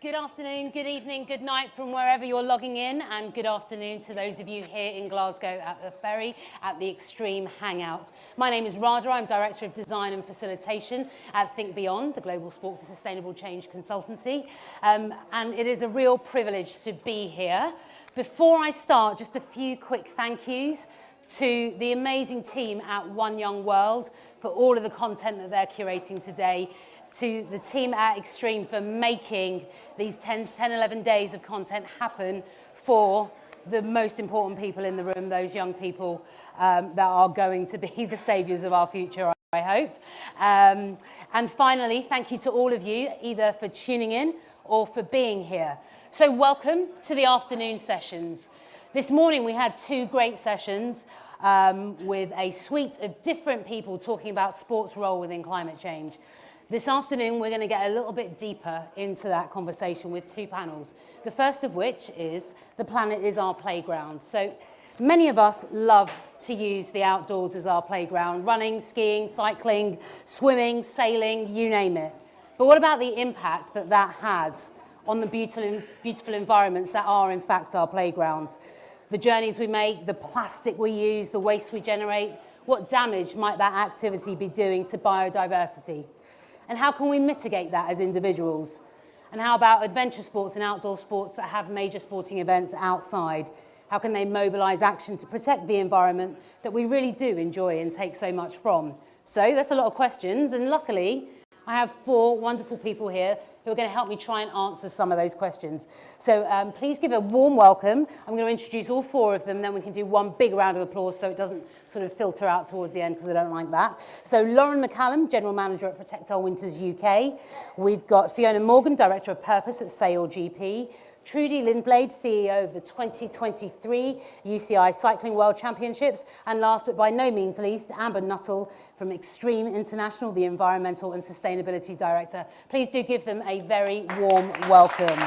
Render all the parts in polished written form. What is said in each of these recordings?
Good afternoon, good evening, good night from wherever you're logging in, and good afternoon to those of you here in Glasgow at the Ferry at the Extreme Hangout. My name is Radha, I'm Director of Design and Facilitation at Think Beyond, the Global Sport for Sustainable Change consultancy, and it is a real privilege to be here. Before I start, just a few quick thank yous to the amazing team at One Young World for all of the content that they're curating today, to the team at Extreme for making these 11 days of content happen for the most important people in the room, those young people that are going to be the saviours of our future, I hope. And finally, thank you to all of you, either for tuning in or for being here. So welcome to the afternoon sessions. This morning we had two great sessions with a suite of different people talking about sport's role within climate change. This afternoon, we're going to get a little bit deeper into that conversation with two panels. The first of which is The Planet is Our Playground. So many of us love to use the outdoors as our playground, running, skiing, cycling, swimming, sailing, you name it. But what about the impact that that has on the beautiful environments that are in fact our playground? The journeys we make, the plastic we use, the waste we generate, what damage might that activity be doing to biodiversity? And how can we mitigate that as individuals? And how about adventure sports and outdoor sports that have major sporting events outside? How can they mobilise action to protect the environment that we really do enjoy and take so much from? So that's a lot of questions, and luckily I have four wonderful people here who are going to help me try and answer some of those questions. So please give a warm welcome. I'm going to introduce all four of them, then we can do one big round of applause so it doesn't sort of filter out towards the end, because I don't like that. So Lauren McCallum, General Manager at Protect Our Winters UK. We've got Fiona Morgan, Director of Purpose at Sail GP. Trudy Lindblade, CEO of the 2023 UCI Cycling World Championships, and last but by no means least, Amber Nuttall from Extreme International, the Environmental and Sustainability Director. Please do give them a very warm welcome.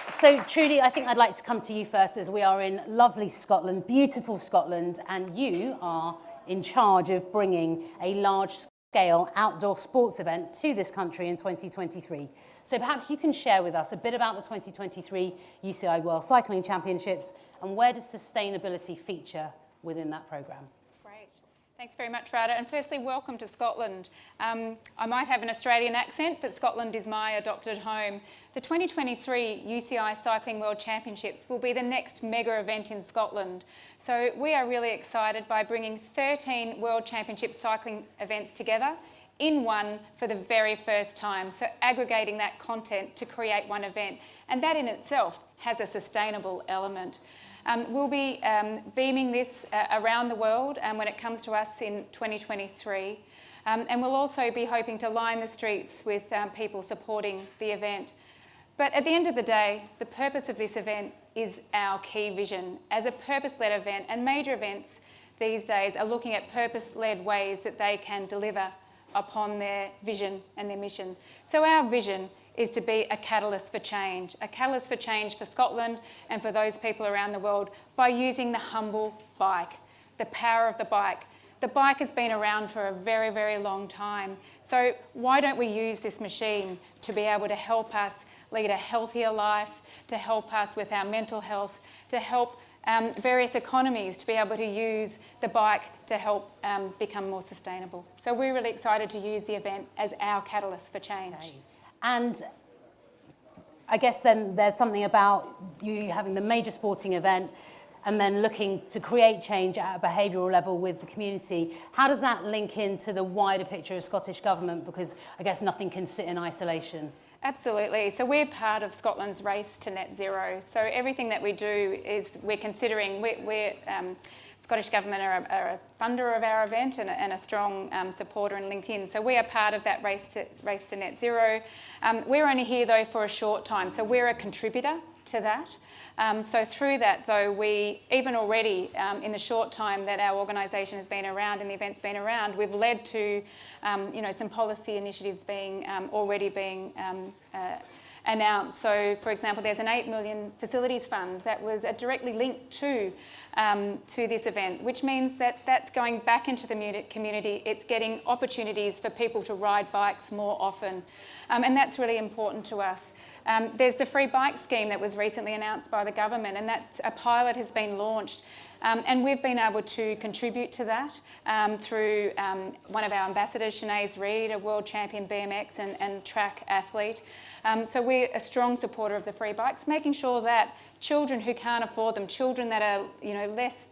So Trudy, I think I'd like to come to you first, as we are in lovely Scotland, beautiful Scotland, and you are in charge of bringing a large-scale outdoor sports event to this country in 2023. So perhaps you can share with us a bit about the 2023 UCI World Cycling Championships, and where does sustainability feature within that programme? Great. Thanks very much, Radha. And firstly, welcome to Scotland. I might have an Australian accent, but Scotland is my adopted home. The 2023 UCI Cycling World Championships will be the next mega event in Scotland. So we are really excited by bringing 13 World Championship cycling events together in one for the very first time. So aggregating that content to create one event. And that in itself has a sustainable element. We'll be beaming this around the world when it comes to us in 2023. And we'll also be hoping to line the streets with people supporting the event. But at the end of the day, the purpose of this event is our key vision. As a purpose-led event, and major events these days are looking at purpose-led ways that they can deliver upon their vision and their mission. So our vision is to be a catalyst for change for Scotland and for those people around the world, by using the humble bike, the power of the bike. The bike has been around for a very, very long time. So why don't we use this machine to be able to help us lead a healthier life, to help us with our mental health, to help various economies to be able to use the bike to help become more sustainable. So we're really excited to use the event as our catalyst for change. Okay. And I guess then there's something about you having the major sporting event and then looking to create change at a behavioural level with the community. How does that link into the wider picture of Scottish Government? Because I guess nothing can sit in isolation. Absolutely. So we're part of Scotland's race to net zero. So everything that we do is we're considering, Scottish Government are a funder of our event and a strong supporter and linked in. So we are part of that race to net zero. We're only here though for a short time, so we're a contributor to that. So through that though, we, even already in the short time that our organisation has been around and the event's been around, we've led to some policy initiatives already being announced. So, for example, there's an 8 million facilities fund that was directly linked to this event, which means that that's going back into the community. It's getting opportunities for people to ride bikes more often, and that's really important to us. There's the free bike scheme that was recently announced by the government, and that a pilot has been launched. And we've been able to contribute to that through one of our ambassadors, Sinead Reid, a world champion BMX and track athlete. So we're a strong supporter of the free bikes, making sure that children who can't afford them, children that are less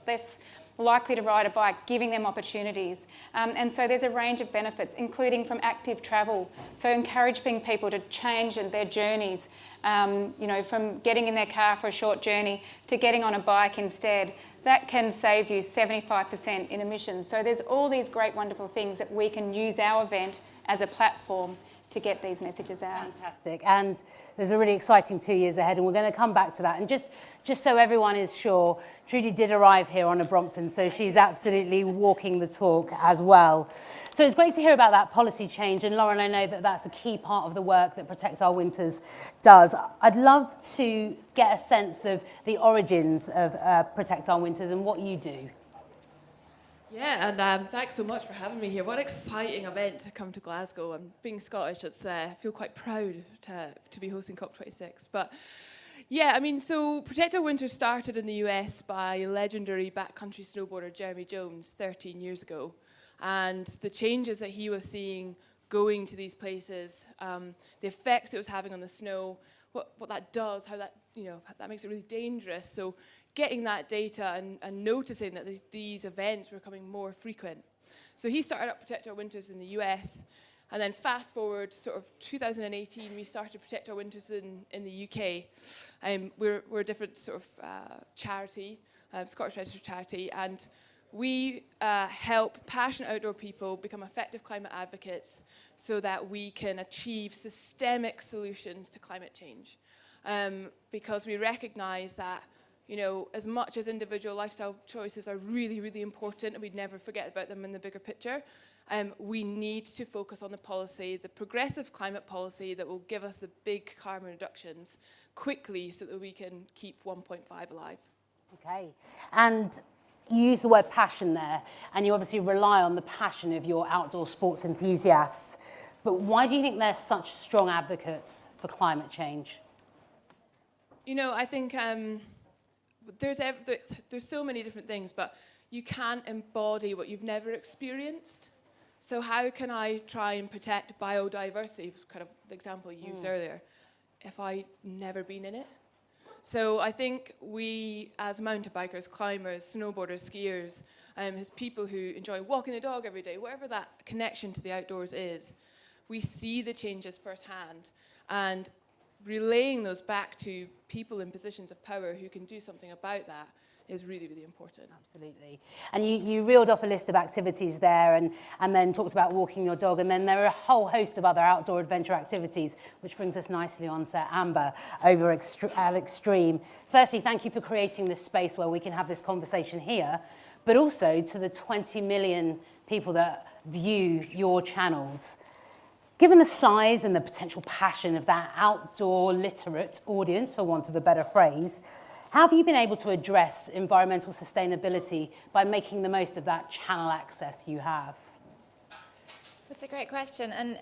likely to ride a bike, giving them opportunities. And so there's a range of benefits, including from active travel. So encouraging people to change their journeys, from getting in their car for a short journey to getting on a bike instead. That can save you 75% in emissions. So there's all these great, wonderful things that we can use our event as a platform to get these messages out. Fantastic. And there's a really exciting 2 years ahead, and we're going to come back to that. And just so everyone is sure, Trudy did arrive here on a Brompton, so she's absolutely walking the talk as well. So it's great to hear about that policy change, and Lauren, I know that that's a key part of the work that Protect Our Winters does. I'd love to get a sense of the origins of Protect Our Winters and what you do. Yeah, and thanks so much for having me here. What an exciting event to come to Glasgow. And being Scottish, I feel quite proud to be hosting COP26. But yeah, I mean, so Protect Our Winters started in the US by legendary backcountry snowboarder Jeremy Jones 13 years ago. And the changes that he was seeing going to these places, the effects it was having on the snow, what that does, how that, that makes it really dangerous. So getting that data and noticing that these events were becoming more frequent. So he started up Protect Our Winters in the US, and then fast forward sort of 2018, we started Protect Our Winters in the UK. We're a different sort of charity, Scottish registered charity, and we help passionate outdoor people become effective climate advocates so that we can achieve systemic solutions to climate change. Because we recognize that as much as individual lifestyle choices are really, really important, and we'd never forget about them in the bigger picture, we need to focus on the policy, the progressive climate policy that will give us the big carbon reductions quickly so that we can keep 1.5 alive. Okay. And you use the word passion there, and you obviously rely on the passion of your outdoor sports enthusiasts. But why do you think they're such strong advocates for climate change? I think there's so many different things, but you can't embody what you've never experienced. So how can I try and protect biodiversity, kind of the example you used earlier, if I've never been in it? So I think we, as mountain bikers, climbers, snowboarders, skiers, as people who enjoy walking the dog every day, whatever that connection to the outdoors is, we see the changes firsthand, and relaying those back to people in positions of power who can do something about that is really, really important. Absolutely. And you reeled off a list of activities there and then talked about walking your dog, and then there are a whole host of other outdoor adventure activities, which brings us nicely on to Amber over at Extreme. Firstly, thank you for creating this space where we can have this conversation here, but also to the 20 million people that view your channels. Given the size and the potential passion of that outdoor literate audience, for want of a better phrase, how have you been able to address environmental sustainability by making the most of that channel access you have? That's a great question, and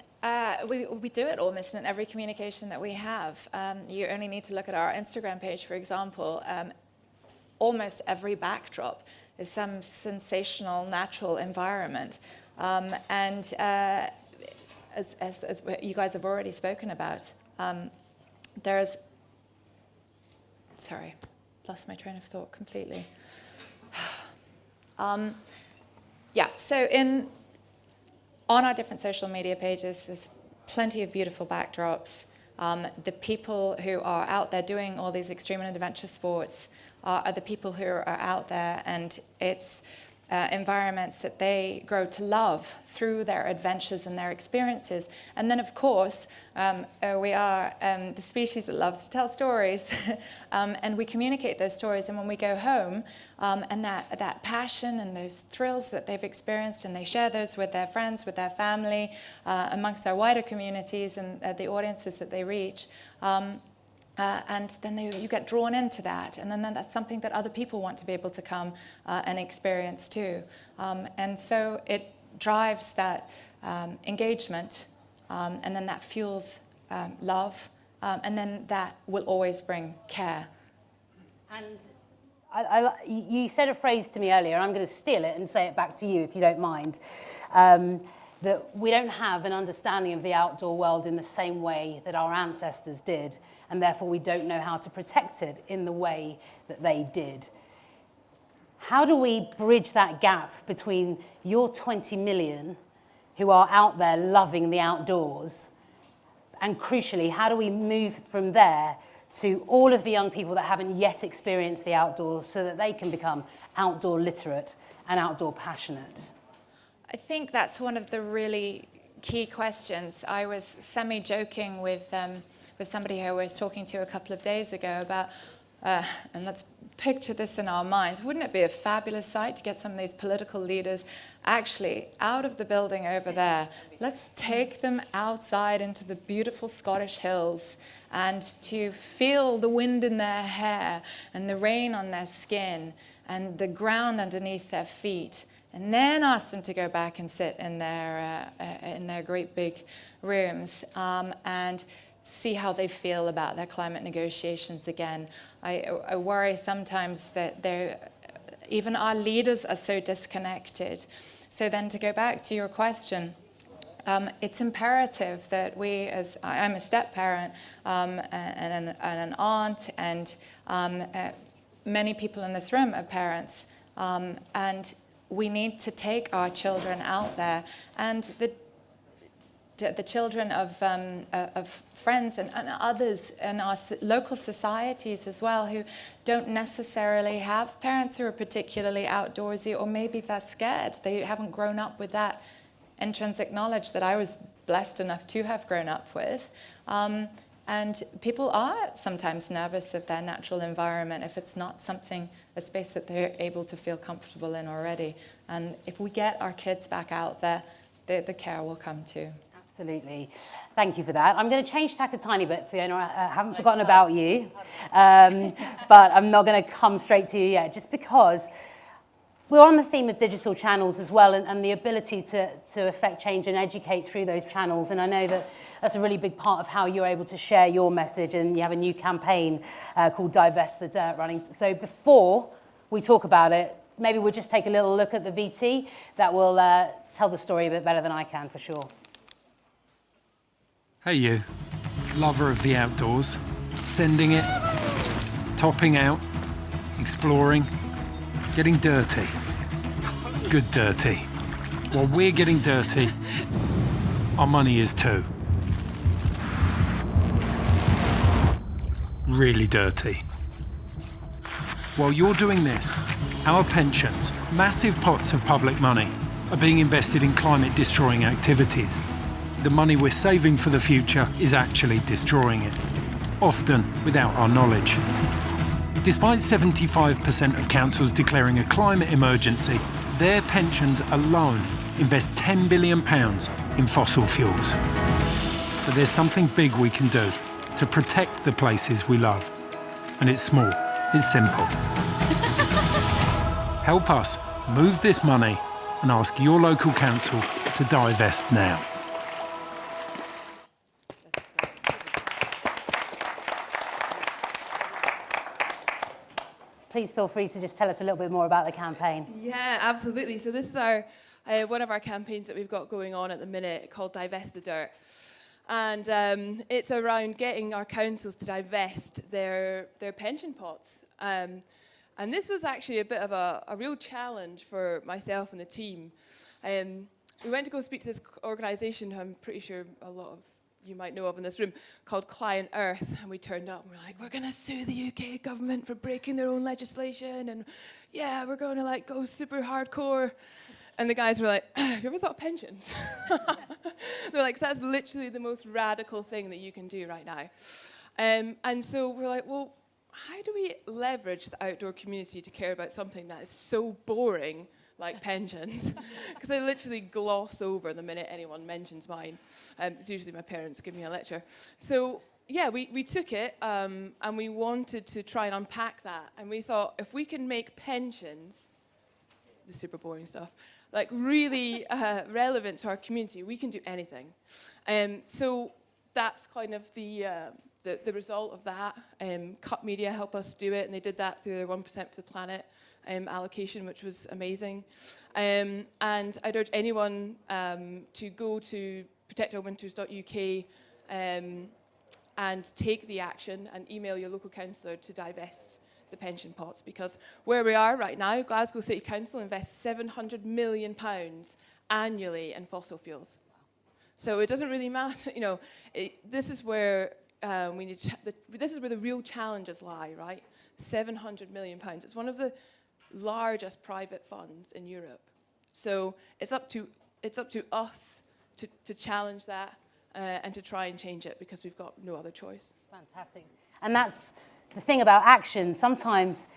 we do it almost in every communication that we have. You only need to look at our Instagram page, for example. Almost every backdrop is some sensational natural environment, as you guys have already spoken about, sorry, lost my train of thought completely. So on our different social media pages, there's plenty of beautiful backdrops. The people who are out there doing all these extreme and adventure sports are the people who are out there, and it's environments that they grow to love through their adventures and their experiences. And then, of course, we are the species that loves to tell stories, and we communicate those stories. And when we go home, and that passion and those thrills that they've experienced, and they share those with their friends, with their family, amongst their wider communities and the audiences that they reach. And then you get drawn into that, and then that's something that other people want to be able to come and experience too. And so it drives that engagement, and then that fuels love, and then that will always bring care. And you said a phrase to me earlier, and I'm going to steal it and say it back to you if you don't mind, that we don't have an understanding of the outdoor world in the same way that our ancestors did, and therefore we don't know how to protect it in the way that they did. How do we bridge that gap between your 20 million who are out there loving the outdoors, and crucially, how do we move from there to all of the young people that haven't yet experienced the outdoors so that they can become outdoor literate and outdoor passionate? I think that's one of the really key questions. I was semi-joking with somebody who I was talking to a couple of days ago about, and let's picture this in our minds, wouldn't it be a fabulous sight to get some of these political leaders actually out of the building over there? Let's take them outside into the beautiful Scottish hills and to feel the wind in their hair and the rain on their skin and the ground underneath their feet, and then ask them to go back and sit in their great big rooms and see how they feel about their climate negotiations again. I worry sometimes that even our leaders are so disconnected. So then to go back to your question, it's imperative that we, I'm a step-parent and an aunt, and many people in this room are parents, and we need to take our children out there, and the children of friends and others in our local societies as well, who don't necessarily have parents who are particularly outdoorsy, or maybe they're scared. They haven't grown up with that intrinsic knowledge that I was blessed enough to have grown up with. And people are sometimes nervous of their natural environment if it's not a space that they're able to feel comfortable in already. And if we get our kids back out there, the care will come too. Absolutely. Thank you for that. I'm going to change tack a tiny bit, Fiona. I haven't forgotten about you, but I'm not going to come straight to you yet, just because we're on the theme of digital channels as well, and the ability to affect change and educate through those channels. And I know that that's a really big part of how you're able to share your message, and you have a new campaign called Divest the Dirt running. So before we talk about it, maybe we'll just take a little look at the VT that will tell the story a bit better than I can, for sure. Hey you, lover of the outdoors, sending it, topping out, exploring, getting dirty. Good dirty. While we're getting dirty, our money is too. Really dirty. While you're doing this, our pensions, massive pots of public money, are being invested in climate-destroying activities. The money we're saving for the future is actually destroying it, often without our knowledge. Despite 75% of councils declaring a climate emergency, their pensions alone invest £10 billion in fossil fuels. But there's something big we can do to protect the places we love. And it's small, it's simple. Help us move this money and ask your local council to divest now. Please feel free to just tell us a little bit more about the campaign. Yeah, absolutely. So this is our one of our campaigns that we've got going on at the minute, called Divest the Dirt. And it's around getting our councils to divest their pension pots. And this was actually a bit of a real challenge for myself and the team. We went to go speak to this organisation who I'm pretty sure a lot of you might know of in this room, called Client Earth. And we turned up and we're like, we're going to sue the UK government for breaking their own legislation. And yeah, we're going to like go super hardcore. And the guys were like, have you ever thought of pensions? They're like, that's literally the most radical thing that you can do right now. And so we're like, well, how do we leverage the outdoor community to care about something that is so boring like pensions? Because I literally gloss over the minute anyone mentions mine. It's usually my parents give me a lecture. So yeah, we took it and we wanted to try and unpack that. And we thought, if we can make pensions, the super boring stuff, like really relevant to our community, we can do anything. So that's kind of the result of that. CUP Media helped us do it, and they did that through their 1% for the Planet allocation, which was amazing. And I'd urge anyone to go to protectourwinters.uk and take the action and email your local councillor to divest the pension pots, because where we are right now, Glasgow City Council invests £700 million annually in fossil fuels. So it doesn't really matter, you know, this is where we need this is where the real challenges lie, right? £700 million. It's one of the largest private funds in Europe. So it's up to us to challenge that and to try and change it, because we've got no other choice. Fantastic. And that's the thing about action. Sometimes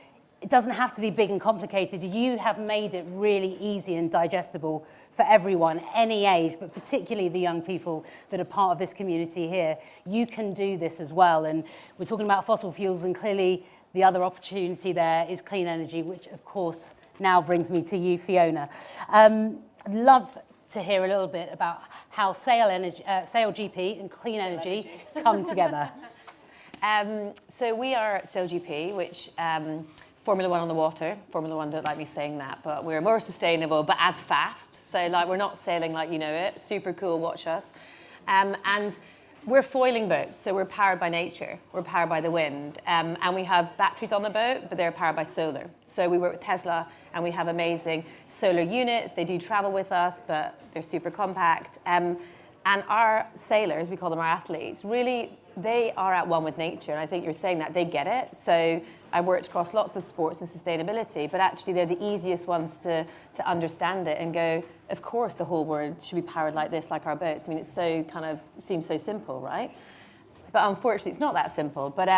it doesn't have to be big and complicated. You have made it really easy and digestible for everyone, any age, but particularly the young people that are part of this community here. You can do this as well. And we're talking about fossil fuels, and clearly the other opportunity there is clean energy, which of course now brings me to you, Fiona. I'd love to hear a little bit about how Sail GP and clean energy come together. So we are Sail GP, which Formula One on the water. Formula One don't like me saying that, but we're more sustainable, but as fast. So like we're not sailing like you know it. Super cool, watch us. And we're foiling boats, so we're powered by nature. We're powered by the wind. And we have batteries on the boat, but they're powered by solar. So we work with Tesla, and we have amazing solar units. They do travel with us, but they're super compact. And our sailors, we call them our athletes, really, they are at one with nature. And I think you're saying that they get it. So I worked across lots of sports and sustainability, but actually they're the easiest ones to understand it and go, of course the whole world should be powered like this, like our boats. I mean, it's so kind of, seems so simple, right? But unfortunately it's not that simple. But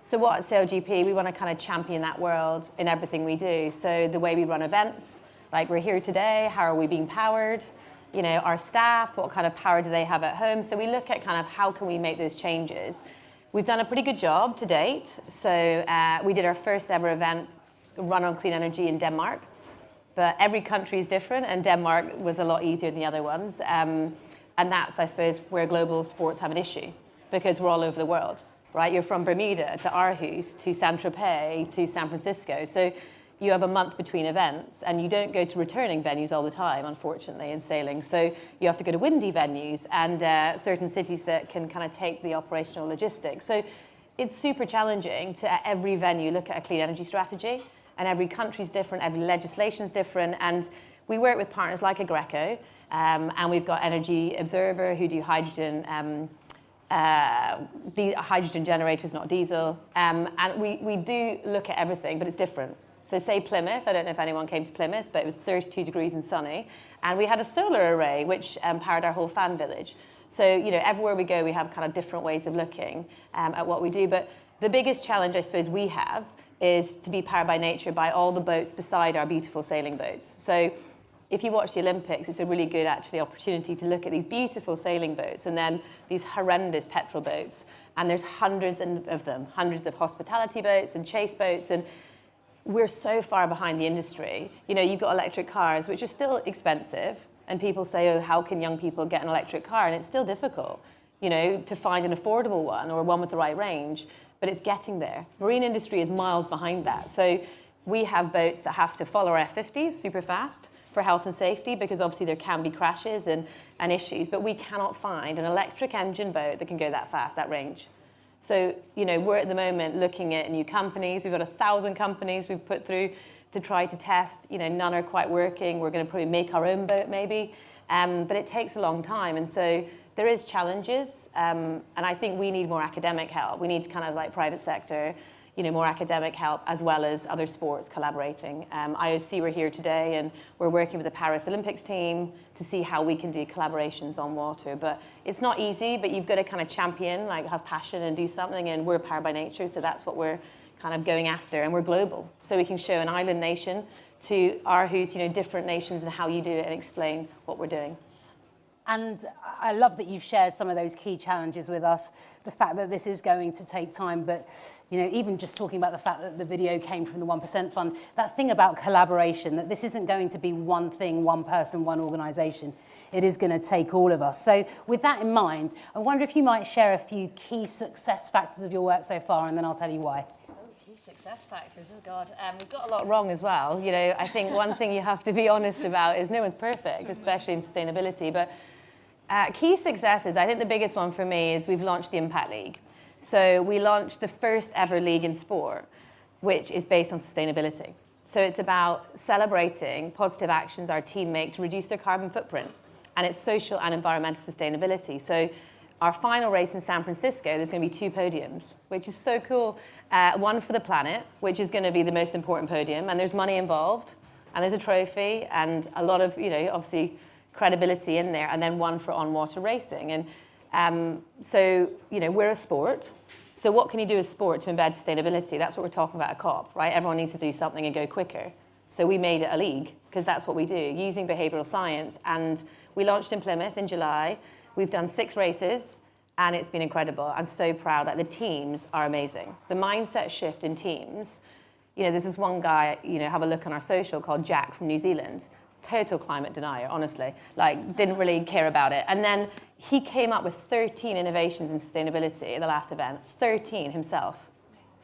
so what at Sail GP, we want to kind of champion that world in everything we do. So the way we run events, like we're here today, how are we being powered? You know, our staff, what kind of power do they have at home? So we look at kind of how can we make those changes. We've done a pretty good job to date. So we did our first ever event run on clean energy in Denmark. But every country is different, and Denmark was a lot easier than the other ones. And that's, I suppose, where global sports have an issue, because we're all over the world, right? You're from Bermuda to Aarhus to Saint-Tropez to San Francisco. So you have a month between events, and you don't go to returning venues all the time, unfortunately, in sailing. So you have to go to windy venues and certain cities that can kind of take the operational logistics. So it's super challenging to, at every venue, look at a clean energy strategy. And every country's different, every legislation's different. And we work with partners like Agreco, and we've got Energy Observer, who do hydrogen, the hydrogen generators, not diesel. And we do look at everything, but it's different. So say Plymouth, I don't know if anyone came to Plymouth, but it was 32 degrees and sunny. And we had a solar array, which powered our whole fan village. So, you know, everywhere we go, we have kind of different ways of looking at what we do. But the biggest challenge, I suppose, we have is to be powered by nature by all the boats beside our beautiful sailing boats. So if you watch the Olympics, it's a really good, actually, opportunity to look at these beautiful sailing boats and then these horrendous petrol boats. And there's hundreds of them, hundreds of hospitality boats and chase boats. And we're so far behind the industry. You know, you've got electric cars, which are still expensive, and people say, oh, how can young people get an electric car? And it's still difficult, you know, to find an affordable one or one with the right range, but it's getting there. Marine industry is miles behind that. So we have boats that have to follow our F50s super fast for health and safety, because obviously there can be crashes and issues, but we cannot find an electric engine boat that can go that fast, that range. So, you know, we're at the moment looking at new companies. We've got 1,000 companies we've put through to try to test. You know, none are quite working. We're going to probably make our own boat maybe. But it takes a long time. And so there is challenges, and I think we need more academic help. We need kind of like private sector, more academic help, as well as other sports collaborating. IOC, we're here today, and we're working with the Paris Olympics team to see how we can do collaborations on water. But it's not easy, but you've got to kind of champion, like have passion and do something, and we're Powered by Nature, so that's what we're kind of going after, and we're global. So we can show an island nation to Aarhus, different nations and how you do it, and explain what we're doing. And I love that you've shared some of those key challenges with us, the fact that this is going to take time, but even just talking about the fact that the video came from the 1% Fund, that thing about collaboration, that this isn't going to be one thing, one person, one organisation. It is going to take all of us. So with that in mind, I wonder if you might share a few key success factors of your work so far, and then I'll tell you why. Success factors, oh God. We've got a lot wrong as well. I think one thing you have to be honest about is no one's perfect, especially in sustainability. But key successes, I think the biggest one for me is we've launched the Impact League. So we launched the first ever league in sport, which is based on sustainability. So it's about celebrating positive actions our team make to reduce their carbon footprint. And it's social and environmental sustainability. So our final race in San Francisco, there's going to be 2 podiums, which is so cool. One for the planet, which is going to be the most important podium, and there's money involved, and there's a trophy, and a lot of, obviously, credibility in there, and then one for on-water racing. And so, we're a sport. So what can you do as sport to embed sustainability? That's what we're talking about at COP, right? Everyone needs to do something and go quicker. So we made it a league, because that's what we do, using behavioural science. And we launched in Plymouth in July. We've done 6 races, and it's been incredible. I'm so proud. The teams are amazing. The mindset shift in teams, there's this one guy, have a look on our social, called Jack from New Zealand. Total climate denier, honestly. Didn't really care about it. And then he came up with 13 innovations in sustainability at the last event, 13 himself,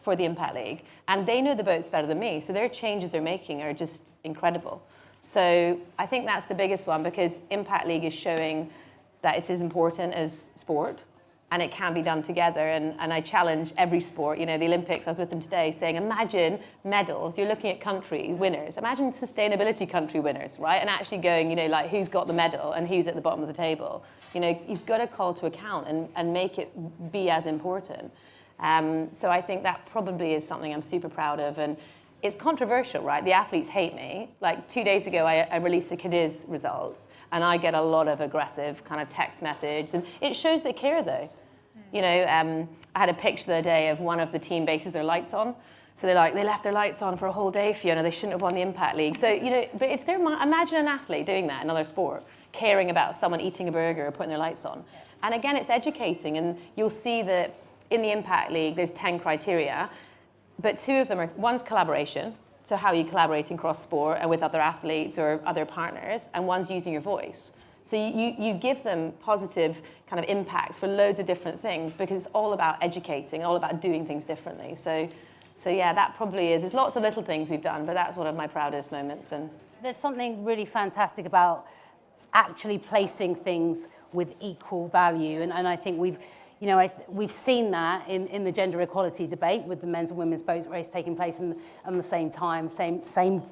for the Impact League. And they know the boats better than me, so their changes they're making are just incredible. So I think that's the biggest one, because Impact League is showing that it's as important as sport, and it can be done together. And I challenge every sport. The Olympics, I was with them today, saying, imagine medals. You're looking at country winners. Imagine sustainability country winners, right? And actually going, who's got the medal and who's at the bottom of the table. You've got to call to account and make it be as important. So I think that probably is something I'm super proud of. And it's controversial, right? The athletes hate me. 2 days ago, I released the Cadiz results, and I get a lot of aggressive kind of text message. And it shows they care, though. I had a picture the other day of one of the team bases their lights on. So they left their lights on for a whole day, Fiona. They shouldn't have won the Impact League. So, but it's their mind. Imagine an athlete doing that in another sport, caring about someone eating a burger or putting their lights on. And again, it's educating. And you'll see that in the Impact League, there's 10 criteria. But 2 of them one's collaboration, so how you collaborate across sport and with other athletes or other partners, and one's using your voice. So you give them positive kind of impacts for loads of different things, because it's all about educating, all about doing things differently. So yeah, that probably is. There's lots of little things we've done, but that's one of my proudest moments. And there's something really fantastic about actually placing things with equal value, and I think we've seen that in the gender equality debate, with the men's and women's boat race taking place on the same time, same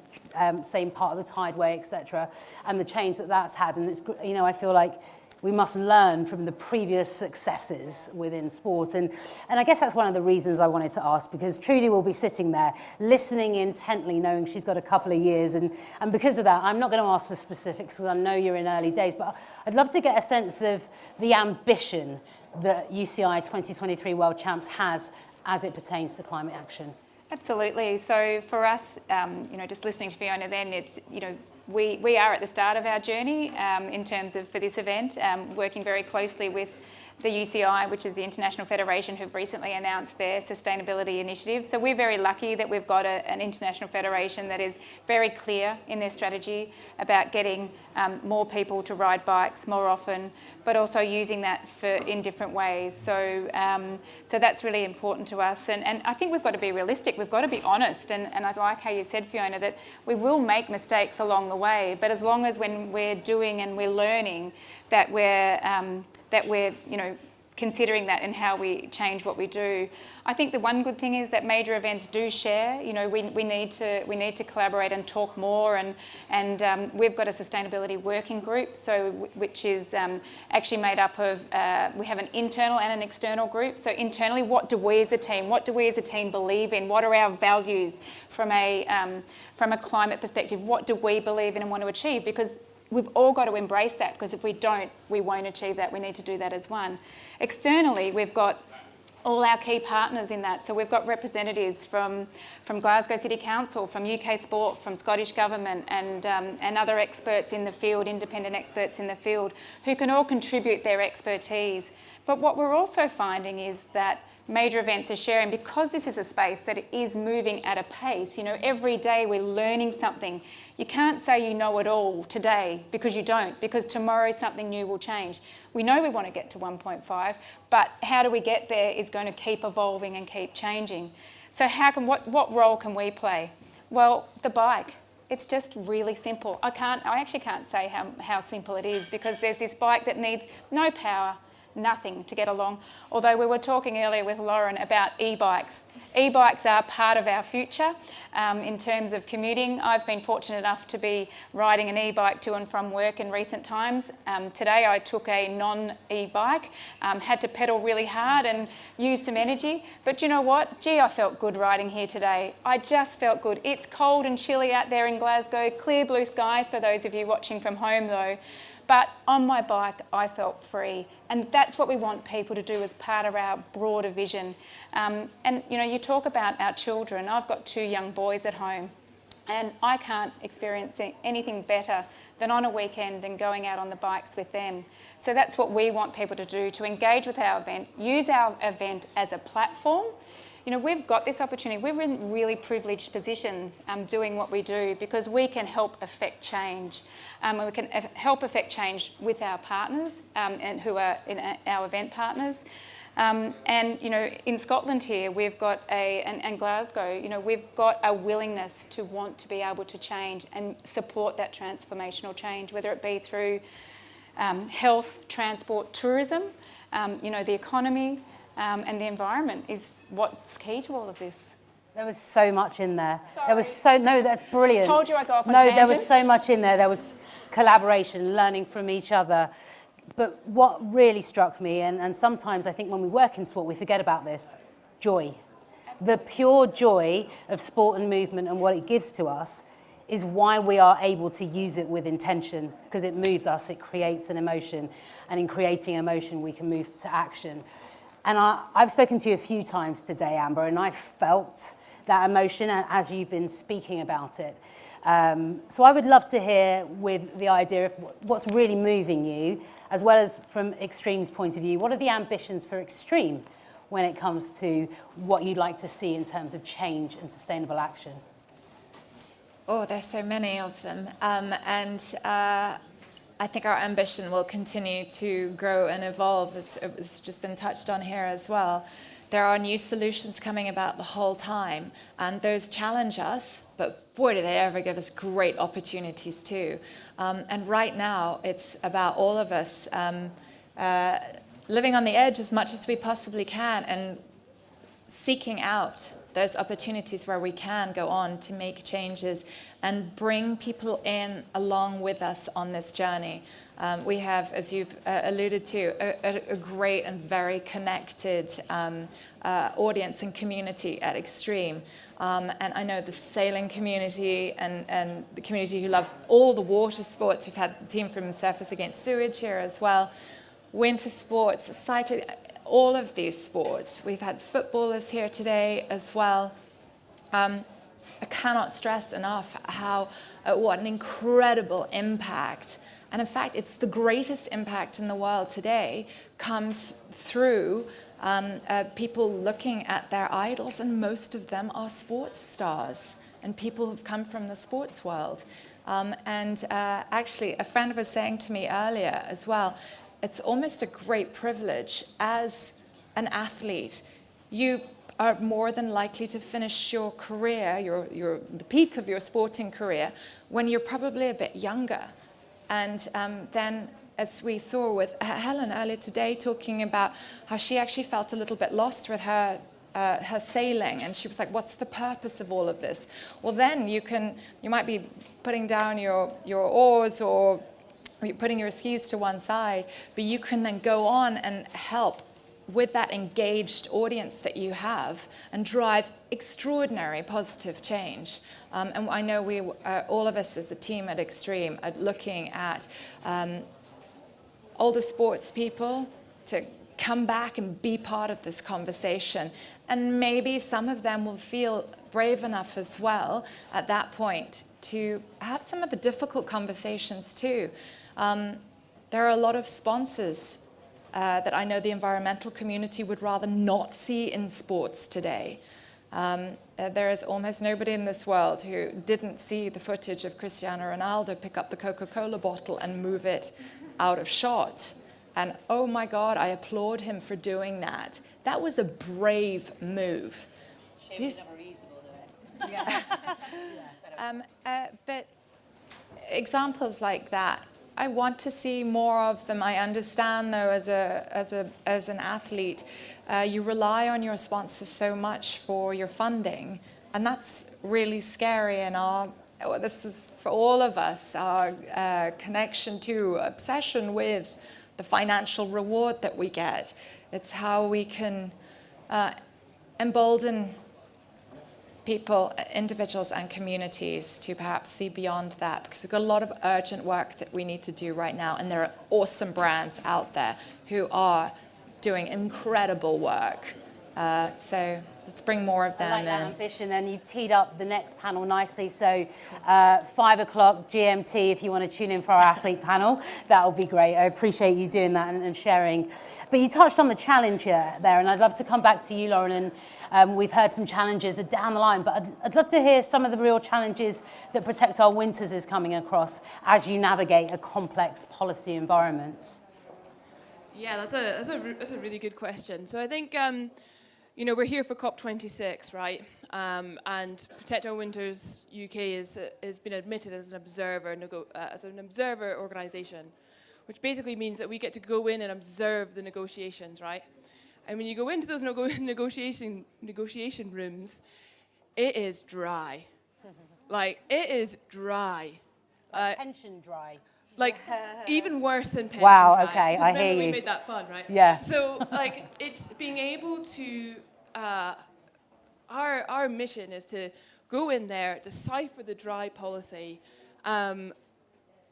part of the tideway, etc., and the change that's had. And it's, I feel like we must learn from the previous successes within sport. And I guess that's one of the reasons I wanted to ask, because Trudy will be sitting there listening intently, knowing she's got a couple of years. And because of that, I'm not going to ask for specifics, because I know you're in early days, but I'd love to get a sense of the ambition that UCI 2023 World Champs has as it pertains to climate action. Absolutely. So for us, just listening to Fiona then, it's, we are at the start of our journey in terms of, for this event, working very closely with the UCI, which is the International Federation, who've recently announced their sustainability initiative. So we're very lucky that we've got an international federation that is very clear in their strategy about getting more people to ride bikes more often, but also using that in different ways. So so that's really important to us. And I think we've got to be realistic. We've got to be honest. And I like how you said, Fiona, that we will make mistakes along the way, but as long as when we're doing and we're learning, that we're considering that in how we change what we do. I think the one good thing is that major events do share. You know, we need to collaborate and talk more, and we've got a sustainability working group, so which is actually made up of we have an internal and an external group. So internally, what do we as a team believe in? What are our values from a climate perspective? What do we believe in and want to achieve? Because we've all got to embrace that, because if we don't, we won't achieve that. We need to do that as one. Externally, we've got all our key partners in that. So we've got representatives from Glasgow City Council, from UK Sport, from Scottish Government, and other experts in the field, independent experts in the field, who can all contribute their expertise. But what we're also finding is that major events are sharing, because this is a space that is moving at a pace. You know, every day we're learning something. You can't say you know it all today, because you don't, because tomorrow something new will change. We know we want to get to 1.5, but how do we get there is going to keep evolving and keep changing. So what role can we play? Well, the bike. It's just really simple. I actually can't say how simple it is, because there's this bike that needs no power, nothing to get along. Although we were talking earlier with Lauren about e-bikes. E-bikes are part of our future in terms of commuting. I've been fortunate enough to be riding an e-bike to and from work in recent times. Today I took a non-e-bike, had to pedal really hard and use some energy. But you know what? Gee, I felt good riding here today. I just felt good. It's cold and chilly out there in Glasgow. Clear blue skies for those of you watching from home though. But on my bike, I felt free. And that's what we want people to do as part of our broader vision. And you know, you talk about our children. I've got 2 young boys at home, and I can't experience anything better than on a weekend and going out on the bikes with them. So that's what we want people to do, to engage with our event, use our event as a platform. You know, we've got this opportunity. We're in really privileged positions doing what we do, because we can help affect change. We can help affect change with our partners and who are our event partners. And, you know, in Scotland here, we've got and Glasgow, you know, we've got a willingness to want to be able to change and support that transformational change, whether it be through health, transport, tourism, you know, the economy, and the environment is what's key to all of this. There was so much in there. Sorry. No, that's brilliant. Told you I go off on No, tangents. there was so much in there. There was collaboration, learning from each other. But what really struck me, and sometimes I think when we work in sport, we forget about this, joy. The pure joy of sport and movement and what it gives to us is why we are able to use it with intention, because it moves us, it creates an emotion, and in creating emotion, we can move to action. And I've spoken to you a few times today, Amber, and I felt that emotion as you've been speaking about it. So I would love to hear, with the idea of what's really moving you, as well as from Extreme's point of view, what are the ambitions for Extreme when it comes to what you'd like to see in terms of change and sustainable action? Oh, there's so many of them. I think our ambition will continue to grow and evolve. It's just been touched on here as well. There are new solutions coming about the whole time, and those challenge us, but boy, do they ever give us great opportunities too. And right now, it's about all of us living on the edge as much as we possibly can and seeking out those opportunities where we can go on to make changes and bring people in along with us on this journey. We have, as you've alluded to, a great and very connected audience and community at Extreme. And I know the sailing community and the community who love all the water sports. We've had a team from Surfers Against Sewage here as well. Winter sports, cycling, all of these sports. We've had footballers here today as well. I cannot stress enough what an incredible impact, and in fact it's the greatest impact in the world today, comes through people looking at their idols, and most of them are sports stars and people who've come from the sports world. Actually, a friend was saying to me earlier as well, it's almost a great privilege as an athlete. You are more than likely to finish your career, the peak of your sporting career, when you're probably a bit younger. And then as we saw with Helen earlier today, talking about how she actually felt a little bit lost with her sailing, and she was like, what's the purpose of all of this? Well, then you might be putting down your oars, or you're putting your skis to one side, but you can then go on and help with that engaged audience that you have and drive extraordinary positive change. And I know we, all of us as a team at Extreme, are looking at older sports people to come back and be part of this conversation. And maybe some of them will feel brave enough as well at that point to have some of the difficult conversations too. There are a lot of sponsors that I know the environmental community would rather not see in sports today. There is almost nobody in this world who didn't see the footage of Cristiano Ronaldo pick up the Coca-Cola bottle and move it out of shot. And oh my God, I applaud him for doing that. That was a brave move. Shame it's never reasonable, though. Yeah. But examples like that, I want to see more of them. I understand, though, as an athlete, you rely on your sponsors so much for your funding, and that's really scary. And this is for all of us, our connection to, obsession with the financial reward that we get. It's how we can embolden people, individuals and communities to perhaps see beyond that, because we've got a lot of urgent work that we need to do right now, and there are awesome brands out there who are doing incredible work. So let's bring more of them I like that in. ambition, and you've teed up the next panel nicely. So 5 o'clock GMT, if you want to tune in for our athlete panel, that would be great. I appreciate you doing that and sharing. But you touched on the challenge there, and I'd love to come back to you, Lauren, and we've heard some challenges down the line, but I'd love to hear some of the real challenges that Protect Our Winters is coming across as you navigate a complex policy environment. Yeah, that's a really good question. So I think, you know, we're here for COP26, right? And Protect Our Winters UK has been admitted as an observer organisation, which basically means that we get to go in and observe the negotiations, right? And when you go into those negotiation rooms, it is dry. Like, it is dry. Pension dry. Like, even worse than pension Wow, dry. okay, I hear you. We made that fun, right? Yeah. So, like, it's being able to, our mission is to go in there, decipher the dry policy,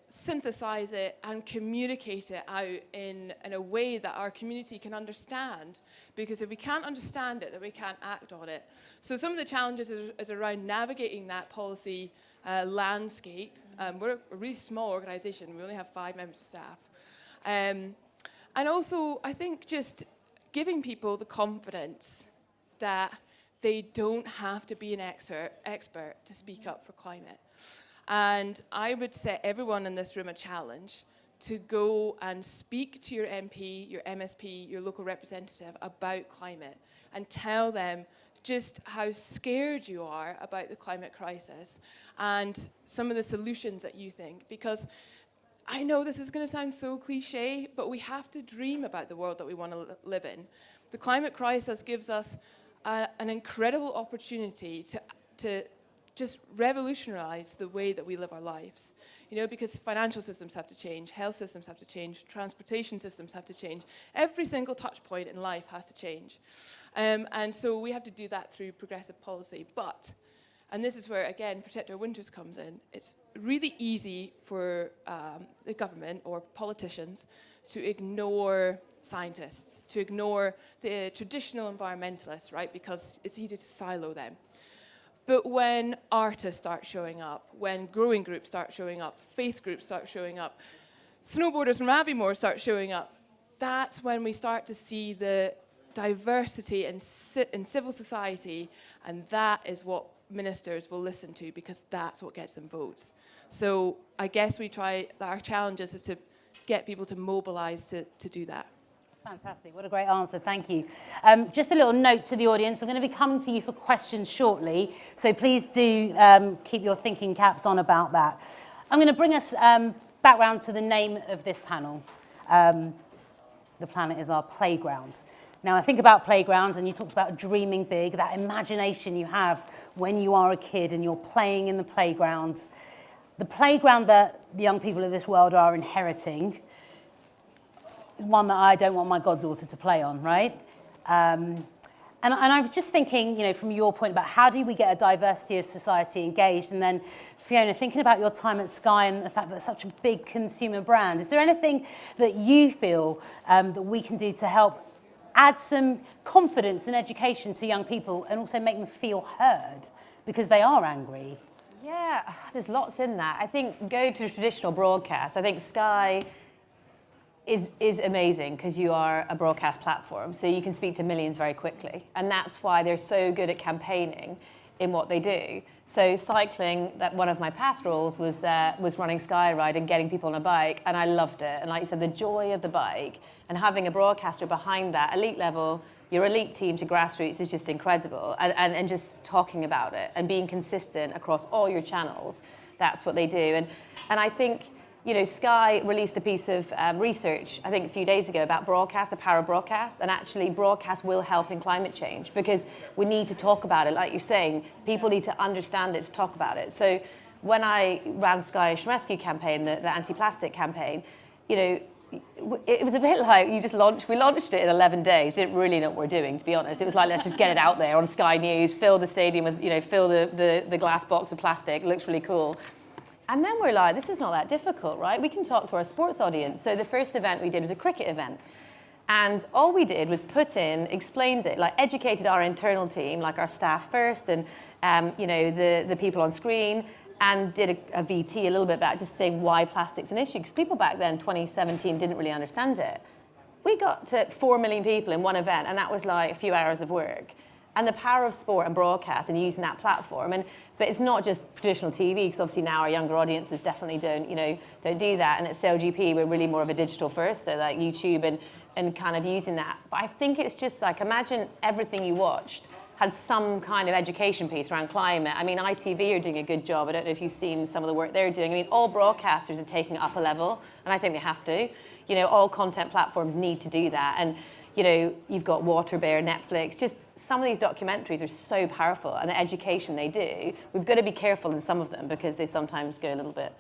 synthesize it and communicate it out in a way that our community can understand, because if we can't understand it, then we can't act on it. So some of the challenges is around navigating that policy landscape. We're a really small organisation. We only have 5 members of staff. And also, I think just giving people the confidence that they don't have to be an expert to speak up for climate. And I would set everyone in this room a challenge to go and speak to your MP, your MSP, your local representative about climate, and tell them just how scared you are about the climate crisis and some of the solutions that you think. Because I know this is going to sound so cliche, but we have to dream about the world that we want to live in. The climate crisis gives us an incredible opportunity to just revolutionize the way that we live our lives. You know, because financial systems have to change, health systems have to change, transportation systems have to change. Every single touch point in life has to change. And so we have to do that through progressive policy. But, and this is where, again, Protect Our Winters comes in, it's really easy for the government or politicians to ignore scientists, to ignore the traditional environmentalists, right? Because it's easy to silo them. But when artists start showing up, when growing groups start showing up, faith groups start showing up, snowboarders from Aviemore start showing up, that's when we start to see the diversity in civil society, and that is what ministers will listen to, because that's what gets them votes. So I guess our challenge is to get people to mobilise to do that. Fantastic. What a great answer. Thank you. Just a little note to the audience. I'm going to be coming to you for questions shortly, so please do keep your thinking caps on about that. I'm going to bring us back round to the name of this panel. The planet is our playground. Now, I think about playgrounds, and you talked about dreaming big, that imagination you have when you are a kid and you're playing in the playgrounds. The playground that the young people of this world are inheriting is one that I don't want my goddaughter to play on, right? And I was just thinking, from your point about how do we get a diversity of society engaged, and then Fiona, thinking about your time at Sky and the fact that it's such a big consumer brand, is there anything that you feel that we can do to help add some confidence and education to young people and also make them feel heard because they are angry? Yeah, there's lots in that. I think go to traditional broadcast. I think Sky is amazing because you are a broadcast platform, so you can speak to millions very quickly, and that's why they're so good at campaigning in what they do. So cycling, that one of my past roles was running Sky Ride and getting people on a bike, and I loved it. And like you said, the joy of the bike and having a broadcaster behind that, elite level, your elite team to grassroots is just incredible, and just talking about it and being consistent across all your channels, that's what they do. And I think, Sky released a piece of research, I think a few days ago, about broadcast, the power of broadcast, and actually broadcast will help in climate change because we need to talk about it. Like you're saying, people need to understand it to talk about it. So when I ran Sky Ocean Rescue campaign, the anti-plastic campaign, it was a bit like we launched it in 11 days, didn't really know what we're doing, to be honest. It was like, let's just get it out there on Sky News, fill the stadium with, fill the glass box with plastic, it looks really cool. And then we're like, this is not that difficult, right? We can talk to our sports audience. So the first event we did was a cricket event. And all we did was explained it, like educated our internal team, like our staff first, and the people on screen, and did a VT a little bit about just saying why plastic's an issue. Because people back then, 2017, didn't really understand it. We got to 4 million people in one event, and that was like a few hours of work. And the power of sport and broadcast and using that platform. But it's not just traditional TV, because obviously now our younger audiences definitely don't do that. And at CLGP, we're really more of a digital first, so like YouTube and kind of using that. But I think it's just like, imagine everything you watched had some kind of education piece around climate. I mean, ITV are doing a good job. I don't know if you've seen some of the work they're doing. I mean, all broadcasters are taking it up a level, and I think they have to. All content platforms need to do that. And you've got Waterbear, Netflix, just some of these documentaries are so powerful, and the education they do, we've got to be careful in some of them because they sometimes go a little bit,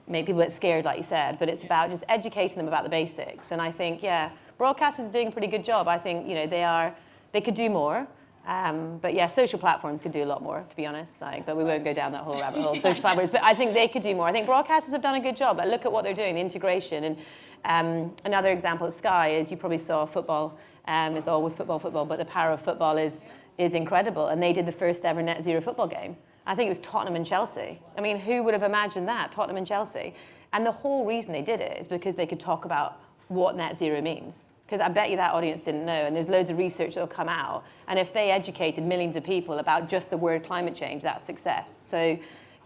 make people a bit scared, like you said, but it's about just educating them about the basics. And I think, broadcasters are doing a pretty good job. I think, they could do more. But yeah, social platforms could do a lot more, to be honest. But we won't go down that whole rabbit hole, social platforms. But I think they could do more. I think broadcasters have done a good job. Like, look at what they're doing, the integration. And another example at Sky is, you probably saw football. It's always football, but the power of football is incredible. And they did the first ever net zero football game. I think it was Tottenham and Chelsea. I mean, who would have imagined that, Tottenham and Chelsea? And the whole reason they did it is because they could talk about what net zero means. Because I bet you that audience didn't know, and there's loads of research that will come out. And if they educated millions of people about just the word climate change, that's success. So,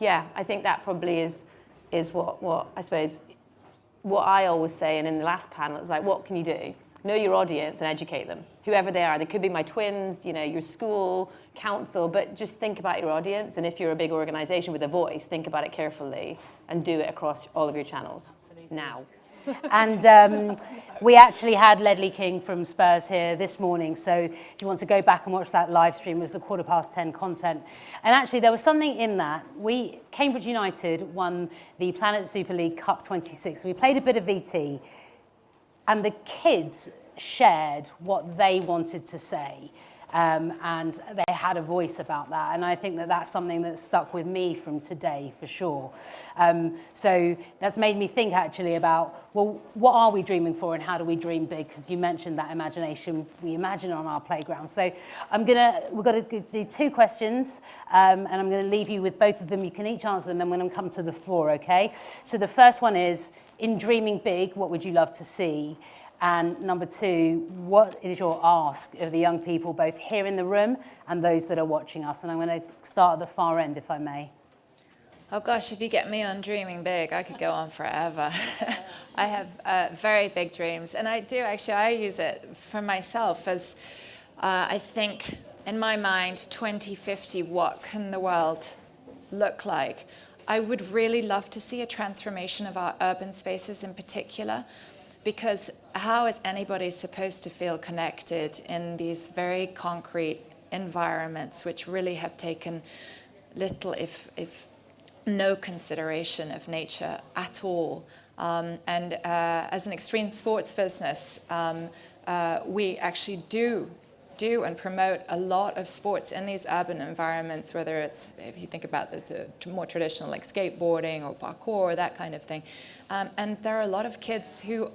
yeah, I think that probably is what I suppose, what I always say, and in the last panel, it's like, what can you do? Know your audience and educate them, whoever they are. They could be my twins, your school, council, but just think about your audience. And if you're a big organization with a voice, think about it carefully and do it across all of your channels. Absolutely. Now. And we actually had Ledley King from Spurs here this morning, so if you want to go back and watch that live stream, it was the 10:15 content. And actually there was something in that. Cambridge United won the Planet Super League COP26. We played a bit of VT, and the kids shared what they wanted to say. And they had a voice about that. And I think that that's something that stuck with me from today, for sure. So that's made me think actually about, well, what are we dreaming for and how do we dream big? Because you mentioned that imagination, we imagine on our playground. So we're going to do 2 questions, and I'm going to leave you with both of them. You can each answer them, then we're going to come to the floor, okay? So the first one is, in dreaming big, what would you love to see? And number 2, what is your ask of the young people, both here in the room and those that are watching us? And I'm going to start at the far end, if I may. Oh gosh, if you get me on dreaming big, I could go on forever. I have very big dreams, and I use it for myself as I think in my mind, 2050, what can the world look like? I would really love to see a transformation of our urban spaces in particular, because how is anybody supposed to feel connected in these very concrete environments which really have taken little, if no consideration of nature at all? As an extreme sports business, we actually do and promote a lot of sports in these urban environments, whether it's, if you think about this, more traditional like skateboarding or parkour, that kind of thing. And there are a lot of kids who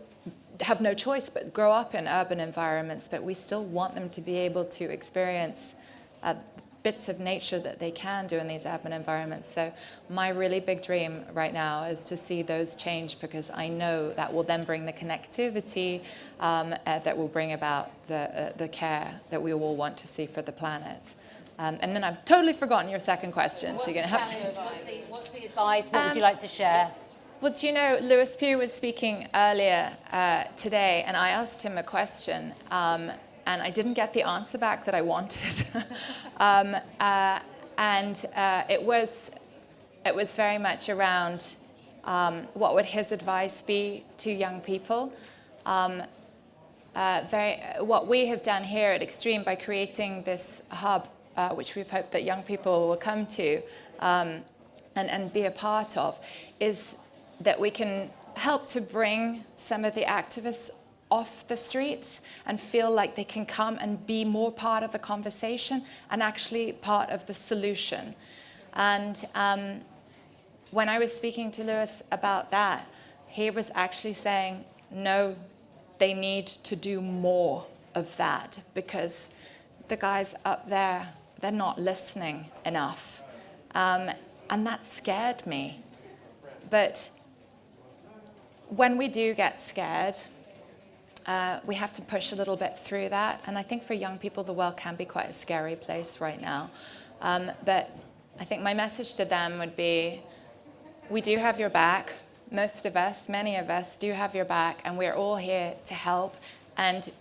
have no choice but grow up in urban environments, but we still want them to be able to experience bits of nature that they can do in these urban environments. So my really big dream right now is to see those change, because I know that will then bring the connectivity that will bring about the care that we all want to see for the planet. And then I've totally forgotten your second question, so you're going to have to... What's the advice? What would you like to share? Well, do you know, Lewis Pugh was speaking earlier today, and I asked him a question, and I didn't get the answer back that I wanted. It was very much around what would his advice be to young people. What we have done here at Extreme by creating this hub, which we've hoped that young people will come to and be a part of, is that we can help to bring some of the activists off the streets and feel like they can come and be more part of the conversation and actually part of the solution. And when I was speaking to Lewis about that, he was actually saying, no, they need to do more of that, because the guys up there, they're not listening enough. And that scared me. But when we do get scared, we have to push a little bit through that. And I think for young people, the world can be quite a scary place right now. But I think my message to them would be, we do have your back. Most of us, many of us, do have your back, and we're all here to help. And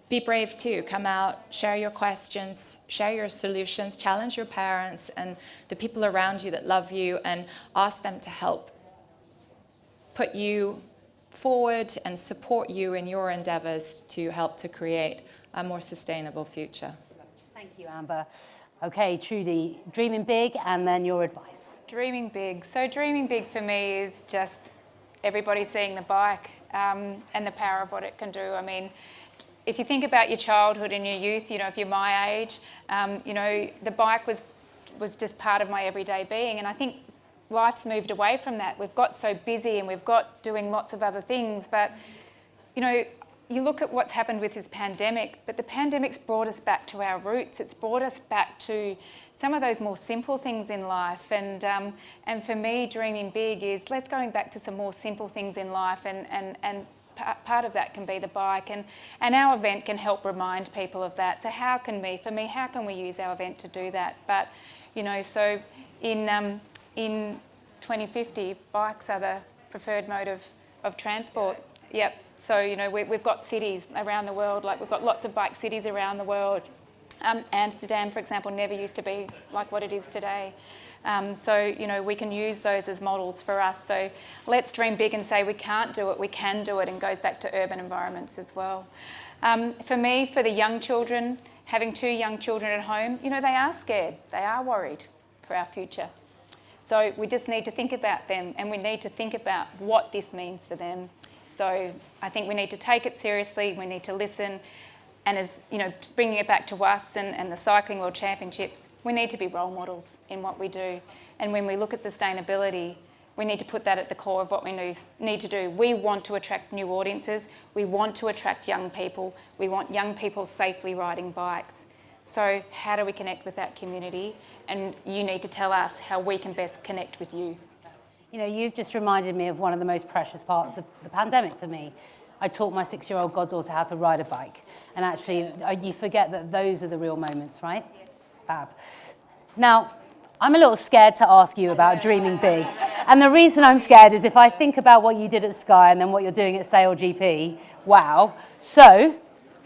be brave too. Come out, share your questions, share your solutions, challenge your parents and the people around you that love you, and ask them to help put you forward and support you in your endeavors to help to create a more sustainable future. Thank you, Amber. Okay, Trudy, dreaming big, and then your advice. Dreaming big. So dreaming big for me is just everybody seeing the bike and the power of what it can do. I mean, if you think about your childhood and your youth, you know, if you're my age, you know, the bike was just part of my everyday being. And I think life's moved away from that. We've got so busy and we've got doing lots of other things. But, you know, you look at what's happened with this pandemic, but the pandemic's brought us back to our roots. It's brought us back to some of those more simple things in life. And for me, dreaming big is let's going back to some more simple things in life, and part of that can be the bike, and our event can help remind people of that. So how can we use our event to do that? But, you know, so in 2050, bikes are the preferred mode of transport. Yep. So, you know, we've got cities around the world, like we've got lots of bike cities around the world. Amsterdam, for example, never used to be like what it is today. So, you know, we can use those as models for us. So let's dream big and say we can't do it, we can do it, and goes back to urban environments as well. For me, for the young children, having 2 young children at home, you know, they are scared, they are worried for our future. So we just need to think about them, and we need to think about what this means for them. So I think we need to take it seriously, we need to listen, and as, you know, bringing it back to us and the Cycling World Championships, we need to be role models in what we do. And when we look at sustainability, we need to put that at the core of what we need to do. We want to attract new audiences, we want to attract young people, we want young people safely riding bikes. So how do we connect with that community? And you need to tell us how we can best connect with you. You know, you've just reminded me of one of the most precious parts of the pandemic for me. I taught my 6-year-old goddaughter how to ride a bike. And actually, you forget that those are the real moments, right? Fab. Now, I'm a little scared to ask you about dreaming big. And the reason I'm scared is if I think about what you did at Sky and then what you're doing at Sail GP, wow. So,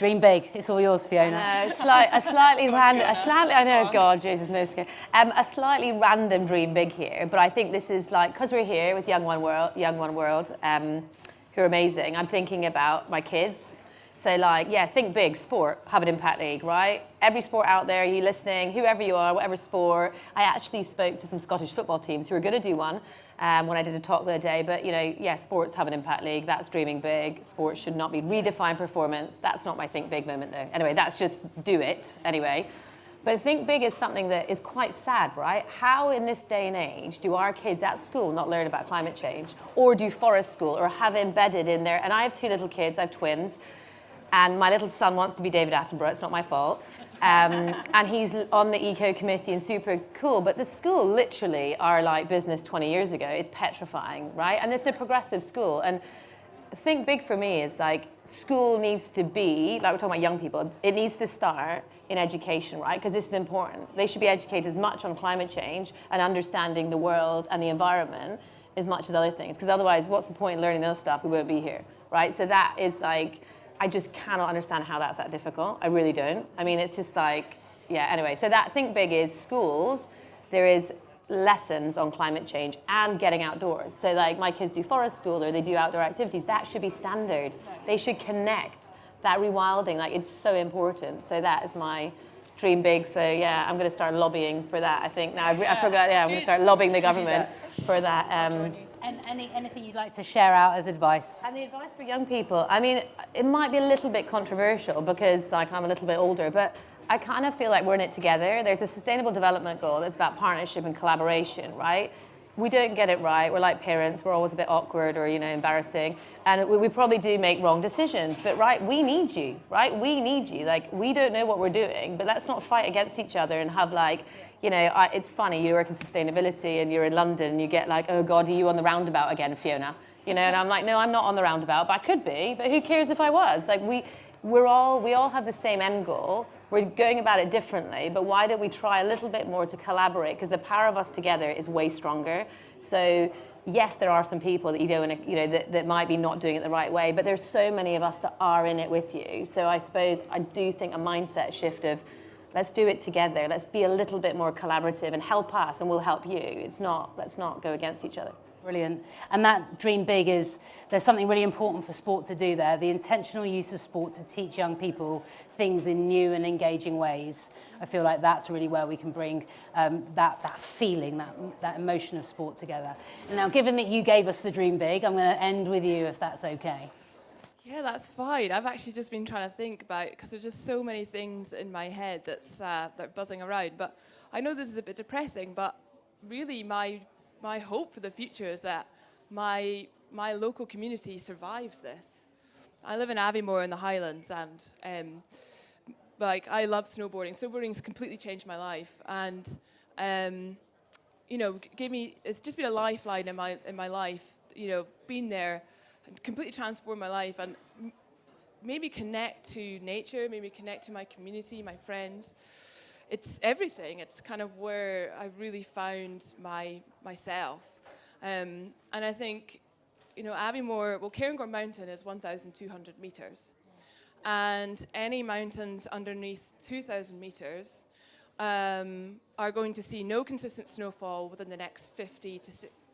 Dream big. It's all yours, Fiona. A slightly random, I know, God, Jesus, no scare. A slightly random dream big here, but I think this is like, because we're here with Young One World, who are amazing. I'm thinking about my kids. So like, yeah, think big, sport, have an impact league, right? Every sport out there, you listening, whoever you are, whatever sport. I actually spoke to some Scottish football teams who were going to do one when I did a talk the other day. But, you know, yeah, sports have an impact league. That's dreaming big. Sports should not be redefine performance. That's not my think big moment, though. Anyway, that's just do it, anyway. But think big is something that is quite sad, right? How in this day and age do our kids at school not learn about climate change, or do forest school, or have embedded in there? And I have 2 little kids, I have twins. And my little son wants to be David Attenborough, it's not my fault. And he's on the eco committee and super cool, but the school literally are like business 20 years ago. It's petrifying, right? And it's a progressive school. And think big for me is like, school needs to be, like we're talking about young people, it needs to start in education, right? Because this is important. They should be educated as much on climate change and understanding the world and the environment as much as other things. Because otherwise, what's the point in learning those stuff? We won't be here, right? So that is like, I just cannot understand how that's that difficult. I really don't. I mean, it's just like, yeah, anyway. So that think big is schools. There is lessons on climate change and getting outdoors. So like my kids do forest school or they do outdoor activities. That should be standard. They should connect. That rewilding, like it's so important. So that is my dream big. So yeah, I'm going to start lobbying for that, I think. Now I forgot, yeah, I'm going to start lobbying the government for that. And anything you'd like to share out as advice? And the advice for young people, I mean, it might be a little bit controversial because like I'm a little bit older, but I kind of feel like we're in it together. There's a sustainable development goal that's about partnership and collaboration, right? We don't get it right. We're like parents. We're always a bit awkward or, you know, embarrassing. And we probably do make wrong decisions. But, right, we need you, right? We need you. Like, we don't know what we're doing, but let's not fight against each other and have, like, you know, it's funny. You work in sustainability and you're in London and you get like, oh, God, are you on the roundabout again, Fiona? You know, and I'm like, no, I'm not on the roundabout, but I could be. But who cares if I was? Like, we all have the same end goal. We're going about it differently, but why don't we try a little bit more to collaborate? Because the power of us together is way stronger. So yes, there are some people that you don't, you know, that might be not doing it the right way, but there's so many of us that are in it with you. So I suppose I do think a mindset shift of let's do it together. Let's be a little bit more collaborative and help us, and we'll help you. Let's not go against each other. Brilliant. And that dream big is, there's something really important for sport to do there, the intentional use of sport to teach young people things in new and engaging ways. I feel like that's really where we can bring that feeling, that emotion of sport together. And now, given that you gave us the dream big, I'm going to end with you, if that's okay. Yeah, that's fine. I've actually just been trying to think about, because there's just so many things in my head that are buzzing around. But I know this is a bit depressing, but really my hope for the future is that my local community survives this. I live in Aviemore in the Highlands, and like I love snowboarding. Snowboarding's completely changed my life, and you know, it's just been a lifeline in my life. You know, being there and completely transformed my life, and made me connect to nature, made me connect to my community, my friends. It's everything. It's kind of where I really found myself. And I think, you know, Aviemore, well, Cairngorm Mountain is 1,200 meters. And any mountains underneath 2,000 meters are going to see no consistent snowfall within the next 50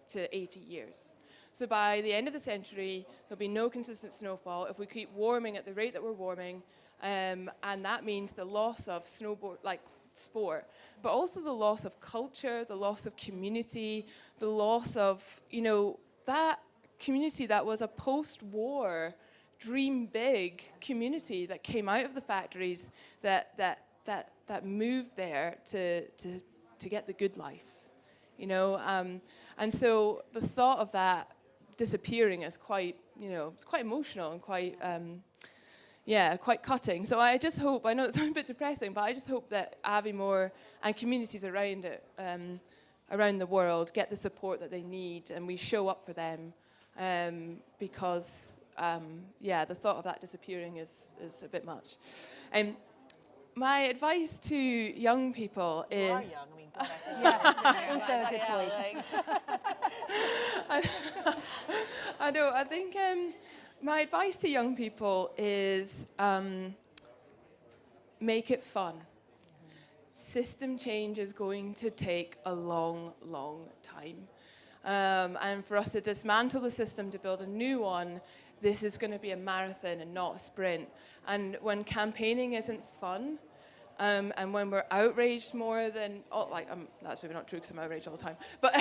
to 80 years. So by the end of the century, there'll be no consistent snowfall if we keep warming at the rate that we're warming. And that means the loss of sport, but also the loss of culture, the loss of community, the loss of, you know, that community that was a post-war dream big community that came out of the factories that moved there to get the good life, you know, and so the thought of that disappearing is quite, you know, it's quite emotional and quite quite cutting. So I just hope, I know it sounds a bit depressing, but I just hope that Aviemore and communities around it, around the world, get the support that they need, and we show up for them, because, the thought of that disappearing is a bit much. My advice to young people is... You are young, I mean, God, I think also a good point. I know, I think... my advice to young people is make it fun. System change is going to take a long, long time. And for us to dismantle the system to build a new one, this is going to be a marathon and not a sprint. And when campaigning isn't fun, and when we're outraged more than, that's maybe not true because I'm outraged all the time, but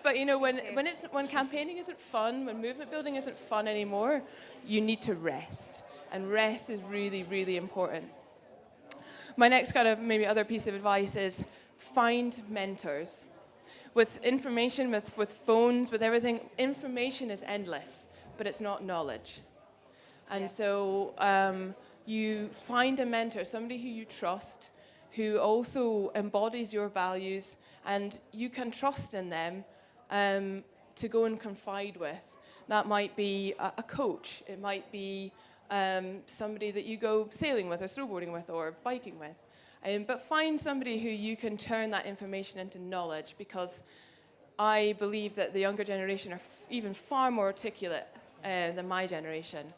but you know, when campaigning isn't fun, when movement building isn't fun anymore, you need to rest, and rest is really, really important. My next kind of maybe other piece of advice is find mentors. With information, with phones, with everything, information is endless, but it's not knowledge. And so you find a mentor, somebody who you trust, who also embodies your values, and you can trust in them to go and confide with. That might be a coach, it might be somebody that you go sailing with or snowboarding with or biking with. But find somebody who you can turn that information into knowledge, because I believe that the younger generation are even far more articulate than my generation.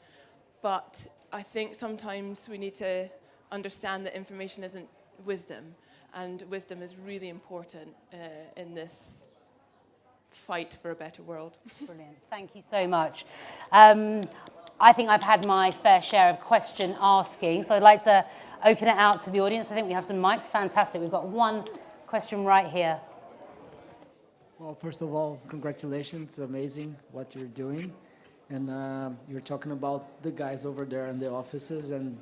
But I think sometimes we need to understand that information isn't wisdom, and wisdom is really important in this fight for a better world. Brilliant. Thank you so much. I think I've had my fair share of question asking, so I'd like to open it out to the audience. I think we have some mics. Fantastic. We've got one question right here. Well, first of all, congratulations. It's amazing what you're doing. And you're talking about the guys over there in the offices, and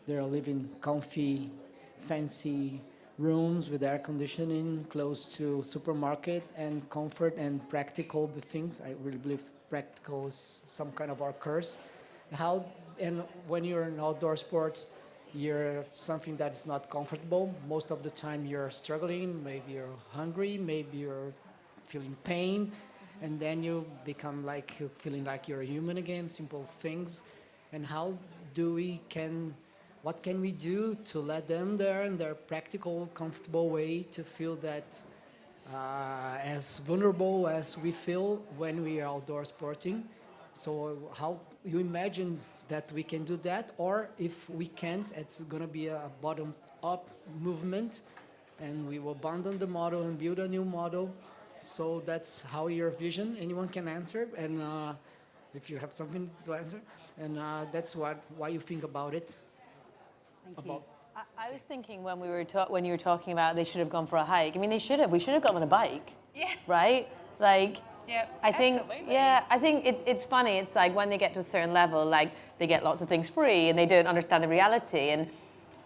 they're living comfy, fancy rooms with air conditioning, close to supermarket, and comfort and practical things. I really believe practical is some kind of our curse. And when you're in outdoor sports, you're something that is not comfortable. Most of the time you're struggling, maybe you're hungry, maybe you're feeling pain, and then you become like you're feeling like you're human again, simple things. And what can we do to let them there in their practical, comfortable way to feel that as vulnerable as we feel when we are outdoor sporting? So how you imagine that we can do that, or if we can't, it's going to be a bottom-up movement, and we will abandon the model and build a new model. So that's how your vision. Anyone can answer, and if you have something to answer, and that's why you think about it. Thank you. I was thinking when you were talking about they should have gone for a hike. I mean, we should have gone on a bike. Yeah. Right? Like. Yeah, I think, absolutely. yeah, I think it's funny. It's like when they get to a certain level, like they get lots of things free and they don't understand the reality. And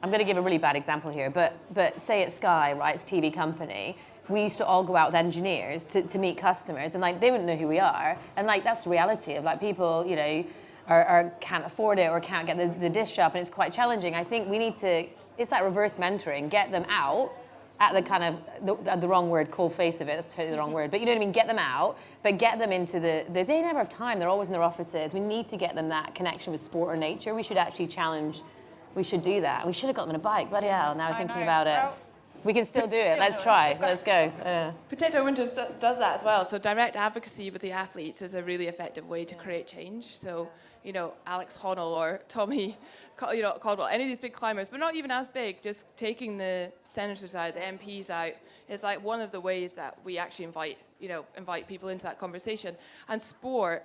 I'm going to give a really bad example here, but say at Sky, right, it's a TV company. We used to all go out with engineers to meet customers, and like they wouldn't know who we are. And like that's the reality of like people, you know, are can't afford it or can't get the dish up, and it's quite challenging. I think we need to. It's like reverse mentoring. Get them out. At the kind of the wrong word, cold face of it, that's totally the wrong word. But you know what I mean, get them out, but get them into they never have time, they're always in their offices. We need to get them that connection with sport or nature. We should actually we should do that. We should have got them on a bike, bloody hell, now I'm thinking about it. Well, we can still do it, let's try, let's go. Potato Winters does that as well. So direct advocacy with the athletes is a really effective way to create change. So, you know, Alex Honnold or Tommy, you know, Caldwell, any of these big climbers, but not even as big, just taking the senators out, the MPs out, is like one of the ways that we actually invite people into that conversation. And sport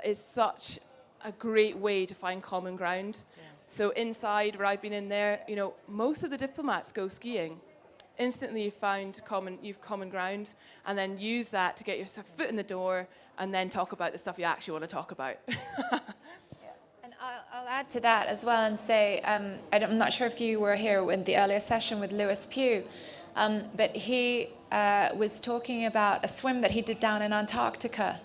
is such a great way to find common ground. Yeah. So inside, where I've been in there, you know, most of the diplomats go skiing. Instantly you've common ground, and then use that to get your foot in the door, and then talk about the stuff you actually want to talk about. And I'll add to that as well and say, I'm not sure if you were here in the earlier session with Lewis Pugh, but he was talking about a swim that he did down in Antarctica,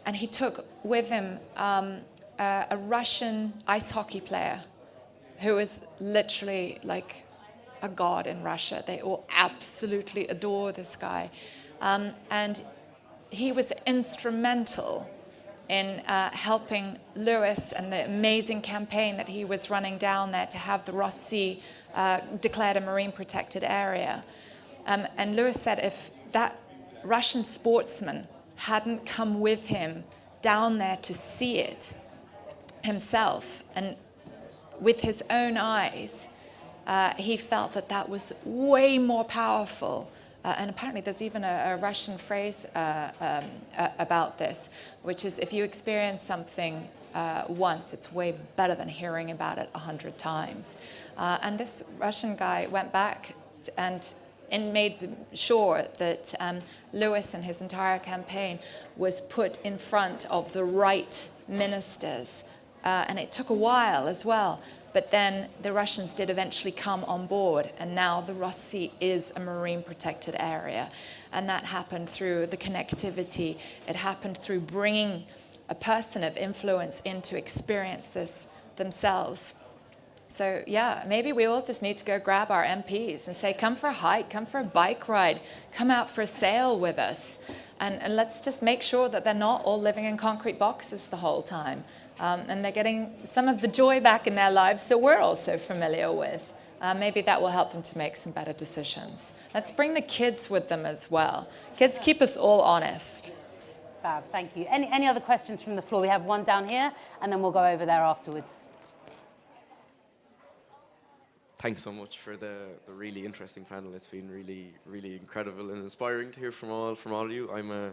and he took with him a Russian ice hockey player who was literally like a god in Russia. They all absolutely adore this guy. And he was instrumental in helping Lewis and the amazing campaign that he was running down there to have the Ross Sea declared a marine protected area. And Lewis said if that Russian sportsman hadn't come with him down there to see it himself and with his own eyes, he felt that that was way more powerful. And apparently there's even a Russian phrase about this, which is if you experience something once, it's way better than hearing about it 100 times. And this Russian guy went back and made sure that Lewis and his entire campaign was put in front of the right ministers. And it took a while as well. But then the Russians did eventually come on board, and now the Ross Sea is a marine protected area. And that happened through the connectivity. It happened through bringing a person of influence in to experience this themselves. So yeah, maybe we all just need to go grab our MPs and say, come for a hike, come for a bike ride, come out for a sail with us. And let's just make sure that they're not all living in concrete boxes the whole time. And they're getting some of the joy back in their lives that we're also familiar with. Maybe that will help them to make some better decisions. Let's bring the kids with them as well. Kids keep us all honest. Fab, thank you. Any other questions from the floor? We have one down here, and then we'll go over there afterwards. Thanks so much for the really interesting panel. It's been really, really incredible and inspiring to hear from all of you. I'm a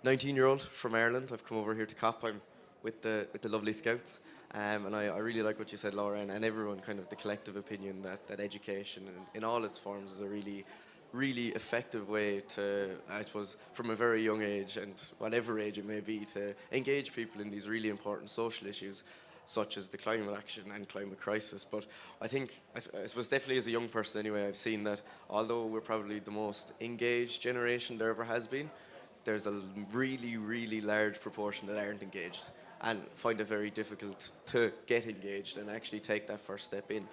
19-year-old from Ireland. I've come over here to COP. I'm with the lovely Scouts. And I really like what you said, Laura, and everyone, kind of the collective opinion that education in all its forms is a really, really effective way to, I suppose, from a very young age and whatever age it may be, to engage people in these really important social issues such as the climate action and climate crisis. But I think, I suppose definitely as a young person anyway, I've seen that although we're probably the most engaged generation there ever has been, there's a really, really large proportion that aren't engaged and find it very difficult to get engaged and actually take that first step in.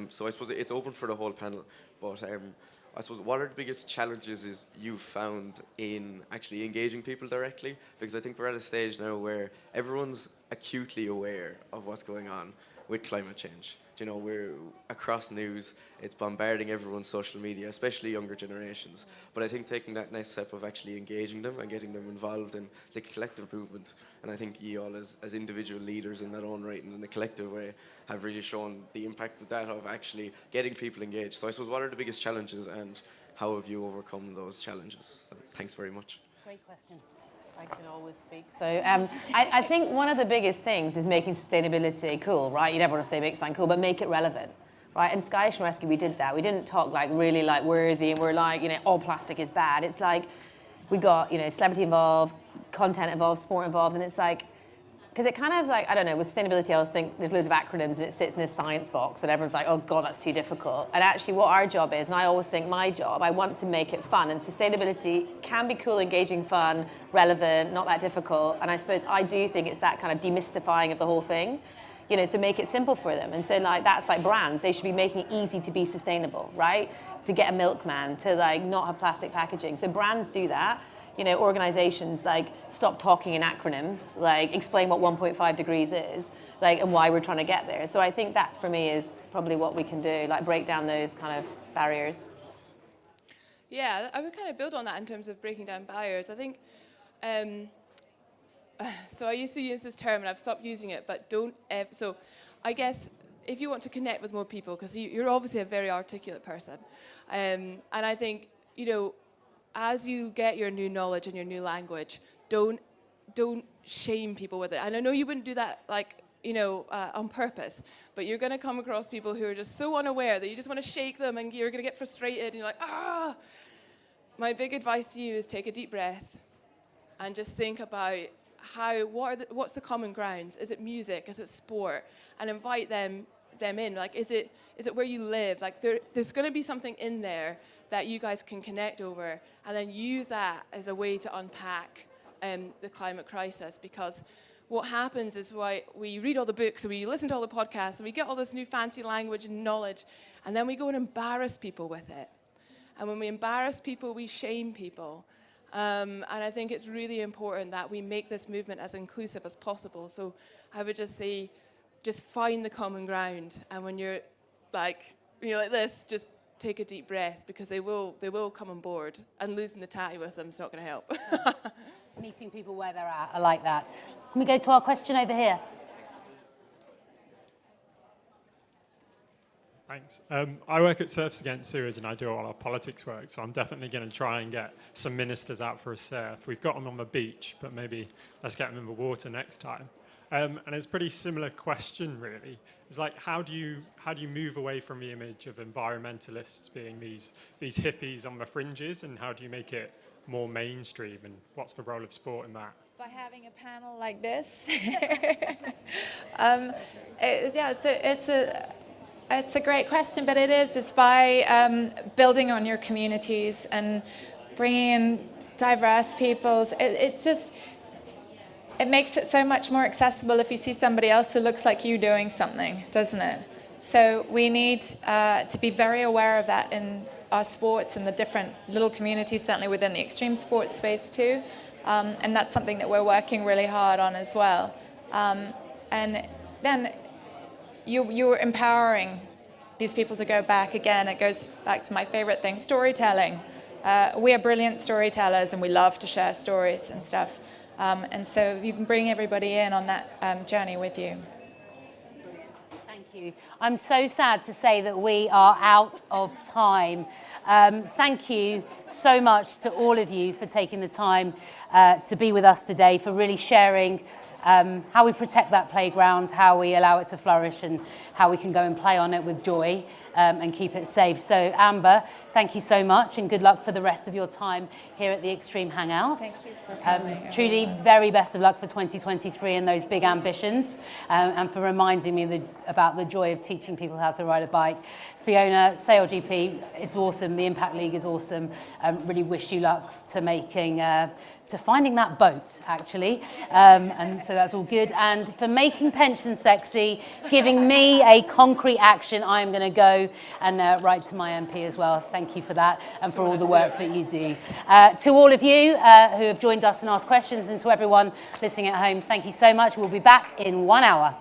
So I suppose it's open for the whole panel, but I suppose what are the biggest challenges you've found in actually engaging people directly? Because I think we're at a stage now where everyone's acutely aware of what's going on with climate change. You know, we're across news, it's bombarding everyone's social media, especially younger generations. But I think taking that next step of actually engaging them and getting them involved in the collective movement, and I think you all as individual leaders in their own right and in a collective way have really shown the impact of actually getting people engaged. So I suppose what are the biggest challenges and how have you overcome those challenges? So thanks very much. Great question. I can always speak. So I think one of the biggest things is making sustainability cool, right? You never want to say make something cool, but make it relevant, right? In Sky Ocean Rescue, we did that. We didn't talk like really like worthy and we're like, you know, all plastic is bad. It's like we got, you know, celebrity involved, content involved, sport involved, and it's like, because it kind of like, I don't know, with sustainability, I always think there's loads of acronyms and it sits in this science box and everyone's like, oh God, that's too difficult. And actually what our job is, and I always think my job, I want to make it fun, and sustainability can be cool, engaging, fun, relevant, not that difficult. And I suppose I do think it's that kind of demystifying of the whole thing, you know, to make it simple for them. And so like, that's like brands, they should be making it easy to be sustainable, right? To get a milkman, to like not have plastic packaging. So brands do that. You know, organizations like stop talking in acronyms, like explain what 1.5 degrees is, like, and why we're trying to get there. So I think that for me is probably what we can do, like break down those kind of barriers. Yeah, I would kind of build on that in terms of breaking down barriers. I think, so I used to use this term and I've stopped using it, but don't ever, so I guess if you want to connect with more people, because you're obviously a very articulate person, and I think, you know, as you get your new knowledge and your new language, don't shame people with it. And I know you wouldn't do that, like, you know, on purpose, but you're going to come across people who are just so unaware that you just want to shake them and you're going to get frustrated and you're like, ah. My big advice to you is take a deep breath and just think about what's the common grounds? Is it music? Is it sport? And invite them in. Like, is it where you live? Like, there's going to be something in there that you guys can connect over, and then use that as a way to unpack the climate crisis. Because what happens is we read all the books, and we listen to all the podcasts, and we get all this new fancy language and knowledge, and then we go and embarrass people with it. And when we embarrass people, we shame people. And I think it's really important that we make this movement as inclusive as possible. So I would just say, just find the common ground, and when you're like, like this, just take a deep breath, because they will come on board, and losing the tatty with them is not going to help. Meeting people where they're at, I like that. Can we go to our question over here? Thanks. I work at Surfers Against Sewage and I do all our politics work, so I'm definitely going to try and get some ministers out for a surf. We've got them on the beach, but maybe let's get them in the water next time. And it's a pretty similar question, really. It's like, how do you move away from the image of environmentalists being these hippies on the fringes, and how do you make it more mainstream, and what's the role of sport in that? By having a panel like this. It's a great question, but it's by building on your communities and bringing in diverse peoples. It makes it so much more accessible if you see somebody else who looks like you doing something, doesn't it? So we need to be very aware of that in our sports and the different little communities, certainly within the extreme sports space too. And that's something that we're working really hard on as well. And then you're empowering these people to go back again. It goes back to my favorite thing, storytelling. We are brilliant storytellers and we love to share stories and stuff. And so you can bring everybody in on that journey with you. Thank you. I'm so sad to say that we are out of time. Thank you so much to all of you for taking the time to be with us today, for really sharing how we protect that playground, how we allow it to flourish, and how we can go and play on it with joy and keep it safe. So Amber, thank you so much, and good luck for the rest of your time here at the Extreme Hangout. Thank you for coming. Truly, very best of luck for 2023 and those big ambitions, and for reminding me about the joy of teaching people how to ride a bike. Fiona, SailGP, it's awesome. The Impact League is awesome. Really wish you luck to making, to finding that boat, actually. And so that's all good. And for making pensions sexy, giving me a concrete action, I'm going to go and write to my MP as well. Thank you for that and for all the work that you do. To all of you who have joined us and asked questions, and to everyone listening at home, thank you so much. We'll be back in 1 hour.